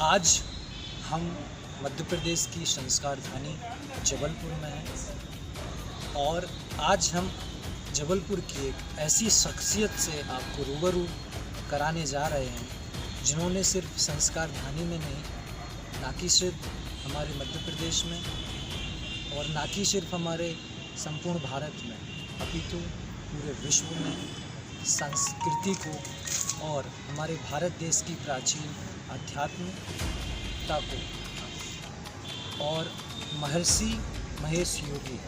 आज हम मध्य प्रदेश की संस्कार धानी जबलपुर में हैं और आज हम जबलपुर की एक ऐसी शख्सियत से आपको रूबरू कराने जा रहे हैं जिन्होंने सिर्फ संस्कार धानी में नहीं, ना कि सिर्फ हमारे मध्य प्रदेश में और ना कि सिर्फ हमारे संपूर्ण भारत में, अपितु पूरे विश्व में संस्कृति को और हमारे भारत देश की प्राचीन आध्यात्मिकता को और महर्षि महेश योगी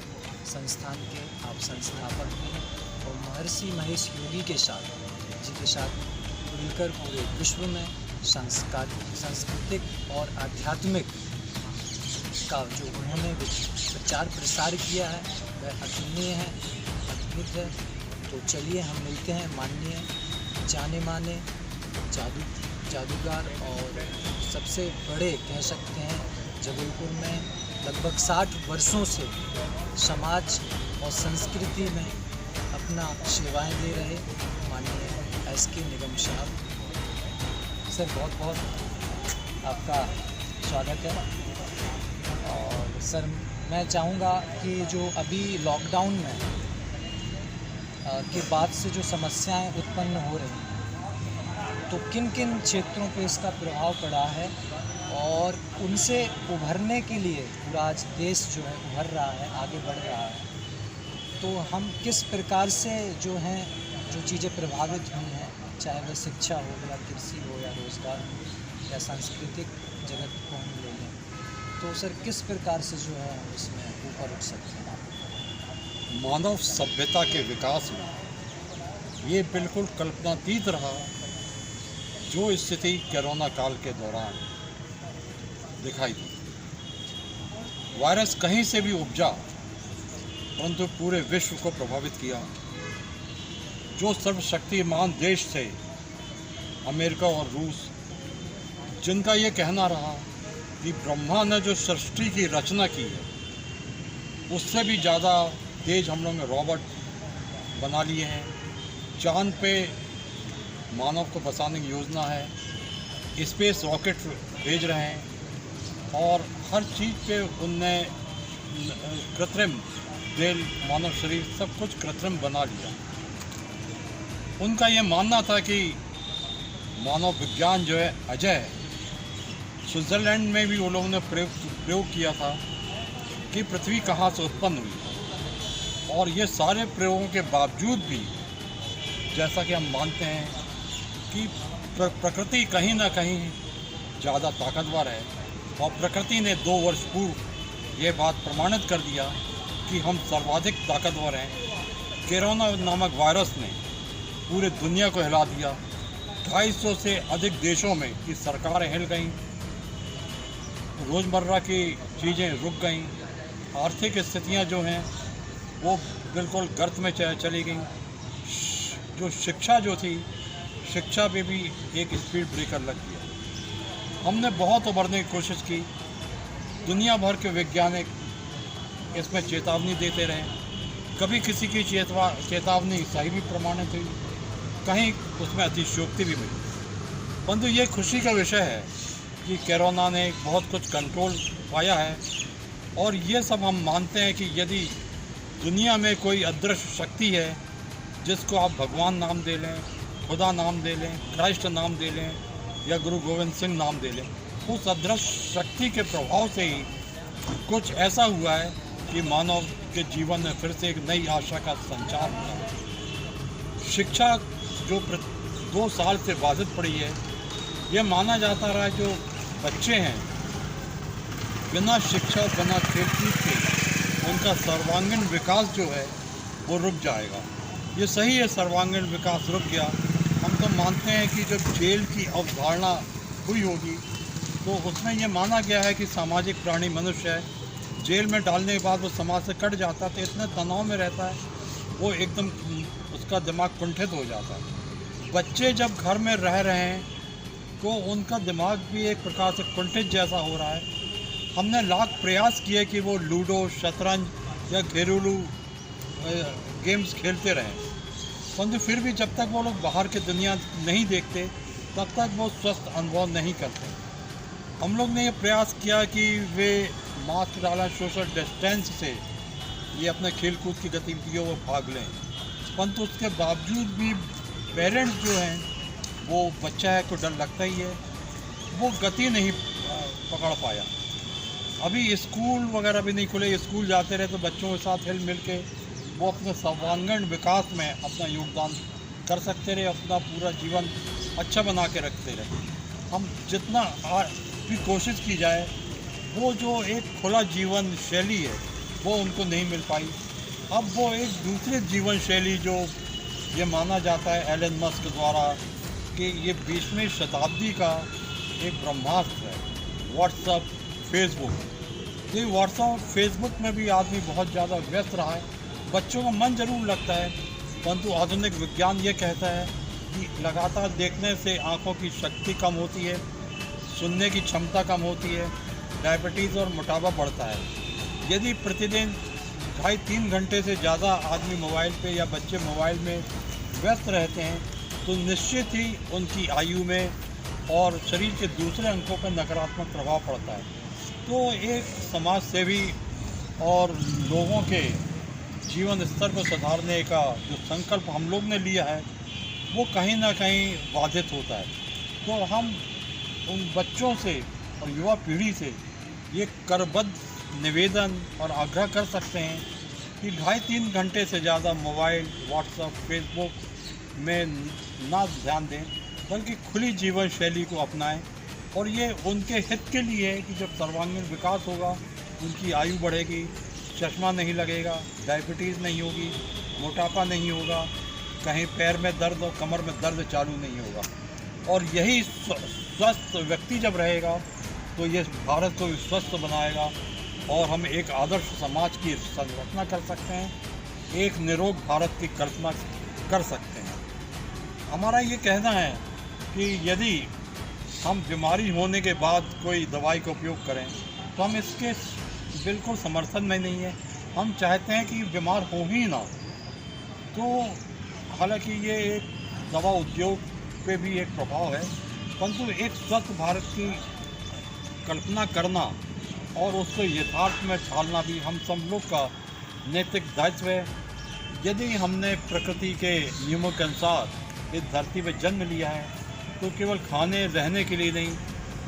संस्थान के आप संस्थापक हैं और महर्षि महेश योगी के साथ जिनके साथ मिलकर पूरे विश्व में सांस्कृतिक और आध्यात्मिक का जो उन्होंने प्रचार प्रसार किया है वह अतुलनीय है, अद्भुत है। तो चलिए हम मिलते हैं माननीय जाने माने जादूगर और सबसे बड़े कह सकते हैं जबलपुर में लगभग 60 वर्षों से समाज और संस्कृति में अपना सेवाएं दे रहे माननीय एसके निगम साहब। सर बहुत बहुत आपका स्वागत है। और सर मैं चाहूँगा कि जो अभी लॉकडाउन में के बाद से जो समस्याएं उत्पन्न हो रही हैं तो किन किन क्षेत्रों पे इसका प्रभाव पड़ा है और उनसे उभरने के लिए पूरा आज देश जो है उभर रहा है, आगे बढ़ रहा है, तो हम किस प्रकार से जो हैं जो चीज़ें प्रभावित हुई हैं, चाहे वह शिक्षा हो या कृषि हो या रोज़गार हो या सांस्कृतिक जगत को हम ले लें, तो सर किस प्रकार से जो है हम इसमें ऊपर उठ सकते हैं? मानव सभ्यता के विकास में ये बिल्कुल कल्पनातीत रहा जो स्थिति कोरोना काल के दौरान दिखाई दी। वायरस कहीं से भी उपजा परंतु पूरे विश्व को प्रभावित किया। जो सर्वशक्तिमान देश थे अमेरिका और रूस, जिनका ये कहना रहा कि ब्रह्मा ने जो सृष्टि की रचना की है उससे भी ज़्यादा तेज हम लोग ने रोबोट बना लिए हैं। चांद पे मानव को बसाने की योजना है, स्पेस रॉकेट भेज रहे हैं और हर चीज़ पे उनने कृत्रिम दिल, मानव शरीर सब कुछ कृत्रिम बना लिया। उनका ये मानना था कि मानव विज्ञान जो है अजय है। स्विट्ज़रलैंड में भी वो लोगों ने प्रयोग किया था कि पृथ्वी कहाँ से उत्पन्न हुई और ये सारे प्रयोगों के बावजूद भी जैसा कि हम मानते हैं कि प्रकृति कहीं ना कहीं ज़्यादा ताकतवर है और प्रकृति ने 2 वर्ष पूर्व ये बात प्रमाणित कर दिया कि हम सर्वाधिक ताकतवर हैं। कोरोना नामक वायरस ने पूरे दुनिया को हिला दिया। 250 से अधिक देशों में की सरकारें हिल गईं, रोज़मर्रा की चीज़ें रुक गईं, आर्थिक स्थितियां जो हैं वो बिल्कुल गर्त में चली गईं। जो शिक्षा जो थी, शिक्षा पे भी एक स्पीड ब्रेकर लग गया। हमने बहुत उभरने की कोशिश की, दुनिया भर के वैज्ञानिक इसमें चेतावनी देते रहे। कभी किसी की चेतावनी सही भी प्रमाणित हुई, कहीं उसमें अतिशयोक्ति भी मिली। परंतु ये खुशी का विषय है कि कोरोना ने बहुत कुछ कंट्रोल पाया है और ये सब हम मानते हैं कि यदि दुनिया में कोई अदृश्य शक्ति है जिसको आप भगवान नाम दे लें, खुदा नाम दे लें, क्राइस्ट नाम दे लें या गुरु गोविंद सिंह नाम दे लें, उस अदृश्य शक्ति के प्रभाव से ही कुछ ऐसा हुआ है कि मानव के जीवन में फिर से एक नई आशा का संचार हुआ। शिक्षा जो 2 साल से बाधित पड़ी है, ये माना जाता रहा है जो बच्चे हैं बिना शिक्षा और बिना खेलकूद के उनका सर्वांगीण विकास जो है वो रुक जाएगा। ये सही है, सर्वांगीण विकास रुक गया। हम तो मानते हैं कि जब जेल की अवधारणा हुई होगी तो उसमें ये माना गया है कि सामाजिक प्राणी मनुष्य है। जेल में डालने के बाद वो समाज से कट जाता है तो इतने तनाव में रहता है वो एकदम उसका दिमाग कुंठित हो जाता है। बच्चे जब घर में रह रहे हैं तो उनका दिमाग भी एक प्रकार से कुंठित जैसा हो रहा है। हमने लाख प्रयास किए कि वो लूडो, शतरंज या घरेलू गेम्स खेलते रहें, परंतु फिर भी जब तक वो लोग बाहर की दुनिया नहीं देखते तब तक वो स्वस्थ अनुभव नहीं करते। हम लोग ने ये प्रयास किया कि वे मास्क डालें, सोशल डिस्टेंस से ये अपने खेल कूद की गतिविधियों में भाग लें, परंतु उसके बावजूद भी पेरेंट्स जो हैं वो बच्चा है को डर लगता ही है, वो गति नहीं पकड़ पाया। अभी स्कूल वगैरह भी नहीं खुले, स्कूल जाते रहे तो बच्चों के साथ हिल मिल के वो अपने सर्वांगीण विकास में अपना योगदान कर सकते रहे, अपना पूरा जीवन अच्छा बना के रखते रहे। हम जितना भी कोशिश की जाए वो जो एक खुला जीवन शैली है वो उनको नहीं मिल पाई। अब वो एक दूसरी जीवन शैली जो ये माना जाता है एलन मस्क द्वारा कि ये 20वीं शताब्दी का एक ब्रह्मास्त्र है, व्हाट्सअप, फेसबुक। ये व्हाट्सअप फेसबुक में भी आदमी बहुत ज़्यादा व्यस्त रहा है, बच्चों का मन ज़रूर लगता है, परंतु आधुनिक विज्ञान ये कहता है कि लगातार देखने से आँखों की शक्ति कम होती है, सुनने की क्षमता कम होती है, डायबिटीज़ और मोटापा बढ़ता है। यदि प्रतिदिन 2.5-3 घंटे से ज़्यादा आदमी मोबाइल पे या बच्चे मोबाइल में व्यस्त रहते हैं तो निश्चित ही उनकी आयु में और शरीर के दूसरे अंगों पर नकारात्मक प्रभाव पड़ता है। तो एक समाज सेवी और लोगों के जीवन स्तर को सुधारने का जो संकल्प हम लोग ने लिया है वो कहीं ना कहीं बाधित होता है। तो हम उन बच्चों से और युवा पीढ़ी से ये करबद्ध निवेदन और आग्रह कर सकते हैं कि 2.5-3 घंटे से ज़्यादा मोबाइल, व्हाट्सएप, फेसबुक में ना ध्यान दें, बल्कि खुली जीवन शैली को अपनाएं। और ये उनके हित के लिए है कि जब सर्वांगीण विकास होगा, उनकी आयु बढ़ेगी, चश्मा नहीं लगेगा, डायबिटीज़ नहीं होगी, मोटापा नहीं होगा, कहीं पैर में दर्द और कमर में दर्द चालू नहीं होगा। और यही स्वस्थ व्यक्ति जब रहेगा तो ये भारत को भी स्वस्थ बनाएगा और हम एक आदर्श समाज की संरचना कर सकते हैं, एक निरोग भारत की कल्पना कर सकते हैं। हमारा ये कहना है कि यदि हम बीमारी होने के बाद कोई दवाई का उपयोग करें तो हम इसके बिल्कुल समर्थन में नहीं है। हम चाहते हैं कि बीमार हो ही ना। तो हालांकि ये एक दवा उद्योग पे भी एक प्रभाव है, परंतु एक स्वस्थ भारत की कल्पना करना और उसको यथार्थ में ढालना भी हम सब लोग का नैतिक दायित्व है। यदि हमने प्रकृति के नियमों के अनुसार इस धरती पर जन्म लिया है तो केवल खाने रहने के लिए नहीं,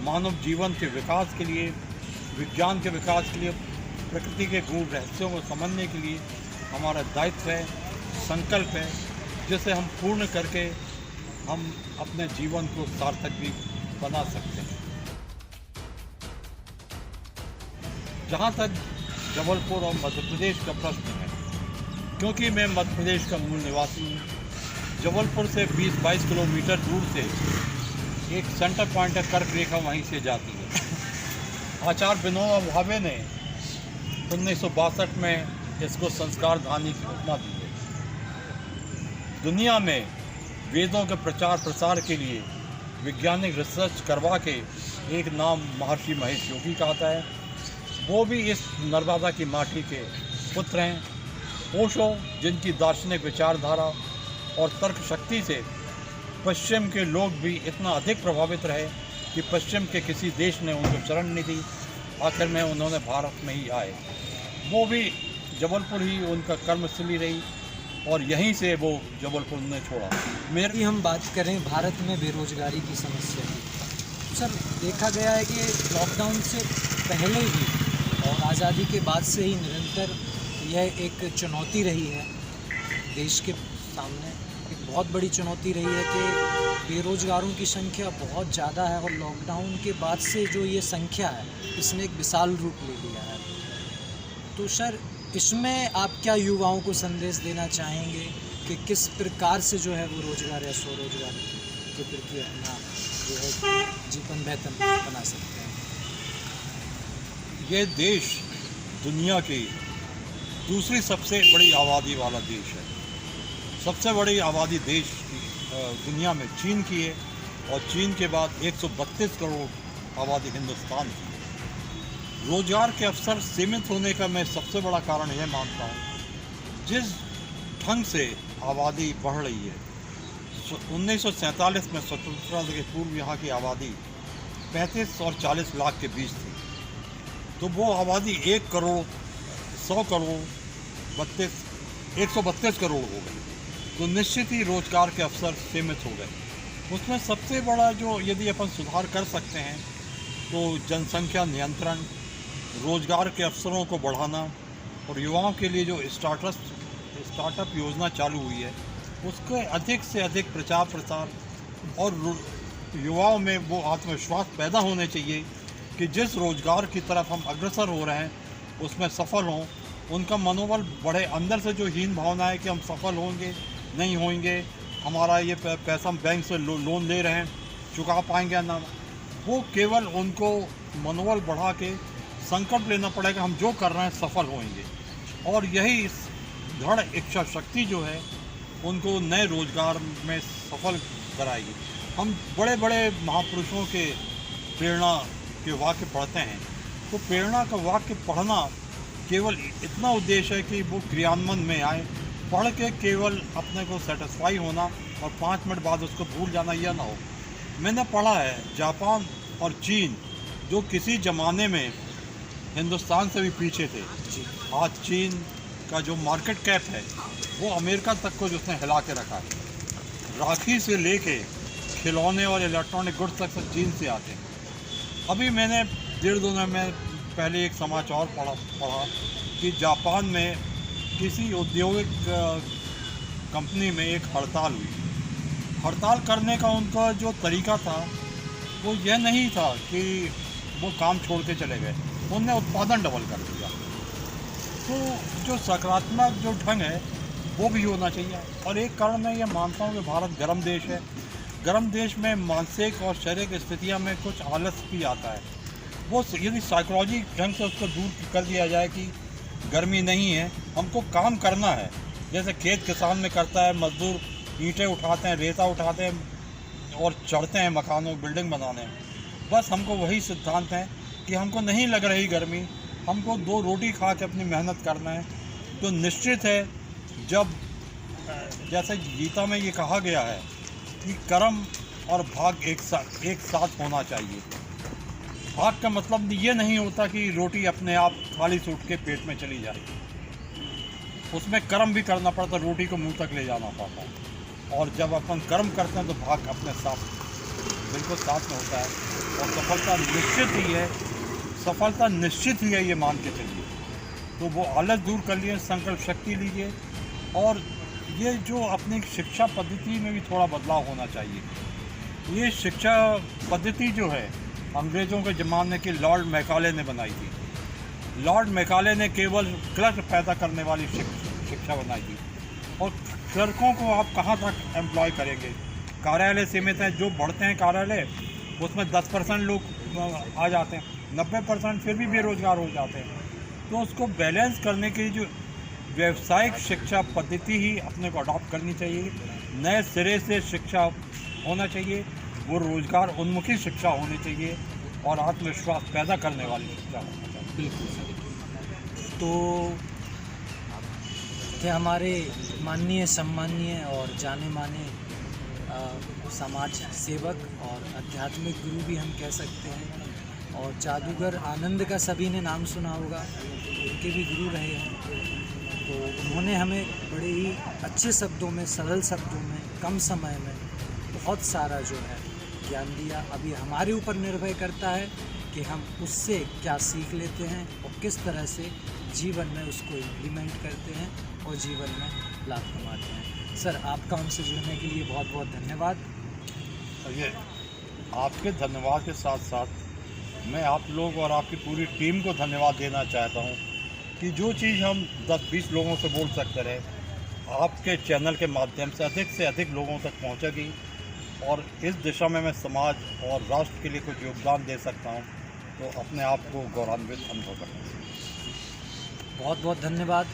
मानव जीवन के विकास के लिए, विज्ञान के विकास के लिए, प्रकृति के गूढ़ रहस्यों को समझने के लिए हमारा दायित्व है, संकल्प है, जिसे हम पूर्ण करके हम अपने जीवन को सार्थक भी बना सकते हैं। जहाँ तक जबलपुर और मध्य प्रदेश का प्रश्न है, क्योंकि मैं मध्य प्रदेश का मूल निवासी हूँ, जबलपुर से 20-22 किलोमीटर दूर से एक सेंटर पॉइंट है, कर्क रेखा वहीं से जाती है। आचार्य विनोबा भावे ने 1962 में इसको संस्कार धानी की उपमा दी है। दुनिया में वेदों के प्रचार प्रसार के लिए वैज्ञानिक रिसर्च करवा के एक नाम महर्षि महेश योगी का आता है। वो भी इस नर्मदा की माटी के पुत्र हैं। ओशो, जिनकी दार्शनिक विचारधारा और तर्क शक्ति से पश्चिम के लोग भी इतना अधिक प्रभावित रहे कि पश्चिम के किसी देश ने उनको शरण नहीं दी, आखिर में उन्होंने भारत में ही आए। वो भी जबलपुर ही उनका कर्मस्थली रही और यहीं से वो जबलपुर ने छोड़ा। मेरी हम बात करें भारत में बेरोजगारी की समस्या की, सर देखा गया है कि लॉकडाउन से पहले ही और आज़ादी के बाद से ही निरंतर यह एक चुनौती रही है देश के सामने। एक बहुत बड़ी चुनौती रही है कि बेरोजगारों की संख्या बहुत ज़्यादा है और लॉकडाउन के बाद से जो ये संख्या है इसने एक विशाल रूप ले लिया है। तो सर इसमें आप क्या युवाओं को संदेश देना चाहेंगे कि किस प्रकार से जो है वो रोजगार या स्वरोजगार के प्रति अपना जो है जीवन बेहतर बना सकते हैं? ये देश दुनिया की दूसरी सबसे बड़ी आबादी वाला देश है। सबसे बड़ी आबादी देश दुनिया में चीन की है और चीन के बाद 132 करोड़ आबादी हिंदुस्तान की है। रोजगार के अवसर सीमित होने का मैं सबसे बड़ा कारण यह मानता हूँ, जिस ढंग से आबादी बढ़ रही है। 1947 में स्वतंत्रता के पूर्व यहाँ की आबादी 35 और 40 लाख के बीच थी। तो वो आबादी 1 करोड़ 100 करोड़ 132 करोड़ हो गई। तो निश्चित ही रोजगार के अवसर सीमित हो गए। उसमें सबसे बड़ा जो यदि अपन सुधार कर सकते हैं तो जनसंख्या नियंत्रण, रोजगार के अवसरों को बढ़ाना और युवाओं के लिए जो स्टार्टअप योजना चालू हुई है उसके अधिक से अधिक प्रचार प्रसार और युवाओं में वो आत्मविश्वास पैदा होने चाहिए कि जिस रोजगार की तरफ हम अग्रसर हो रहे हैं उसमें सफल हों, उनका मनोबल बढ़े। अंदर से जो हीन भावना है कि हम सफल होंगे नहीं होंगे, हमारा ये पैसा हम बैंक से लोन ले रहे हैं चुका पाएंगे ना, वो केवल उनको मनोबल बढ़ा के संकल्प लेना पड़ेगा हम जो कर रहे हैं सफल होंगे। और यही इस दृढ़ इच्छा शक्ति जो है उनको नए रोजगार में सफल कराएगी। हम बड़े बड़े महापुरुषों के प्रेरणा के वाक्य पढ़ते हैं, तो प्रेरणा का वाक्य पढ़ना केवल इतना उद्देश्य है कि वो क्रियान्वयन में आए। पढ़ के केवल अपने को सेटिस्फाई होना और 5 मिनट बाद उसको भूल जाना यह ना हो। मैंने पढ़ा है जापान और चीन जो किसी ज़माने में हिंदुस्तान से भी पीछे थे, आज चीन का जो मार्केट कैप है वो अमेरिका तक को जिसने हिला के रखा है। राखी से लेके खिलौने और इलेक्ट्रॉनिक गुड्स तक सब चीन से आते हैं। अभी मैंने 1.5 दिन में पहले एक समाचार पढ़ा कि जापान में किसी औद्योगिक कंपनी में एक हड़ताल हुई। हड़ताल करने का उनका जो तरीका था वो यह नहीं था कि वो काम छोड़ के चले गए, उनने उत्पादन डबल कर दिया। तो जो सकारात्मक जो ढंग है वो भी होना चाहिए। और एक कारण मैं ये मानता हूँ कि भारत गर्म देश है। गर्म देश में मानसिक और शारीरिक स्थितियाँ में कुछ आलस भी आता है। वो यदि साइकोलॉजी ढंग से उसको दूर कर दिया जाए कि गर्मी नहीं है, हमको काम करना है, जैसे खेत किसान में करता है, मजदूर ईंटें उठाते हैं, रेता उठाते हैं और चढ़ते हैं मकानों बिल्डिंग बनाने। बस हमको वही सिद्धांत है कि हमको नहीं लग रही गर्मी, हमको 2 रोटी खा के अपनी मेहनत करना है। तो निश्चित है जब जैसे गीता में ये कहा गया है कि कर्म और भाग एक साथ होना चाहिए। भाग का मतलब ये नहीं होता कि रोटी अपने आप थाली से उठ के पेट में चली जाए, उसमें कर्म भी करना पड़ता, रोटी को मुंह तक ले जाना पड़ता है। और जब अपन कर्म करते हैं तो भाग अपने साथ बिल्कुल साथ में होता है और सफलता निश्चित ही है ये मान के चलिए। तो वो आलस दूर कर लिए, संकल्प शक्ति लीजिए। और ये जो अपनी शिक्षा पद्धति में भी थोड़ा बदलाव होना चाहिए। ये शिक्षा पद्धति जो है अंग्रेज़ों के ज़माने की लॉर्ड मैकाले ने बनाई थी। लॉर्ड मैकाले ने केवल क्लर्क पैदा करने वाली शिक्षा बनाई थी। और क्लर्कों को आप कहाँ तक एम्प्लॉय करेंगे? कार्यालय सीमित हैं, जो बढ़ते हैं कार्यालय उसमें 10% लोग आ जाते हैं, 90% फिर भी बेरोजगार हो जाते हैं। तो उसको बैलेंस करने के लिए जो व्यावसायिक शिक्षा पद्धति ही अपने को अडॉप्ट करनी चाहिए। नए सिरे से शिक्षा होना चाहिए, वो रोजगार उन्मुखी शिक्षा होनी चाहिए और आत्मविश्वास पैदा करने वाली शिक्षा होनी चाहिए। बिल्कुल सर। तो थे हमारे माननीय सम्मानीय और जाने माने समाज सेवक और आध्यात्मिक गुरु भी हम कह सकते हैं। और जादूगर आनंद का सभी ने नाम सुना होगा, उनके भी गुरु रहे हैं। तो उन्होंने हमें बड़े ही अच्छे शब्दों में, सरल शब्दों में, कम समय में बहुत सारा जो है ज्ञान दिया। अभी हमारे ऊपर निर्भर करता है कि हम उससे क्या सीख लेते हैं और किस तरह से जीवन में उसको इम्प्लीमेंट करते हैं और जीवन में लाभ कमाते हैं। सर, आपका हमसे जुड़ने के लिए बहुत बहुत धन्यवाद। ये आपके धन्यवाद के साथ साथ मैं आप लोग और आपकी पूरी टीम को धन्यवाद देना चाहता हूँ कि जो चीज़ हम 10-20 लोगों से बोल सकते रहे, आपके चैनल के माध्यम से अधिक लोगों तक पहुँचेगी। और इस दिशा में मैं समाज और राष्ट्र के लिए कुछ योगदान दे सकता हूँ तो अपने आप को गौरवान्वित अनुभव करता हूँ। बहुत बहुत धन्यवाद।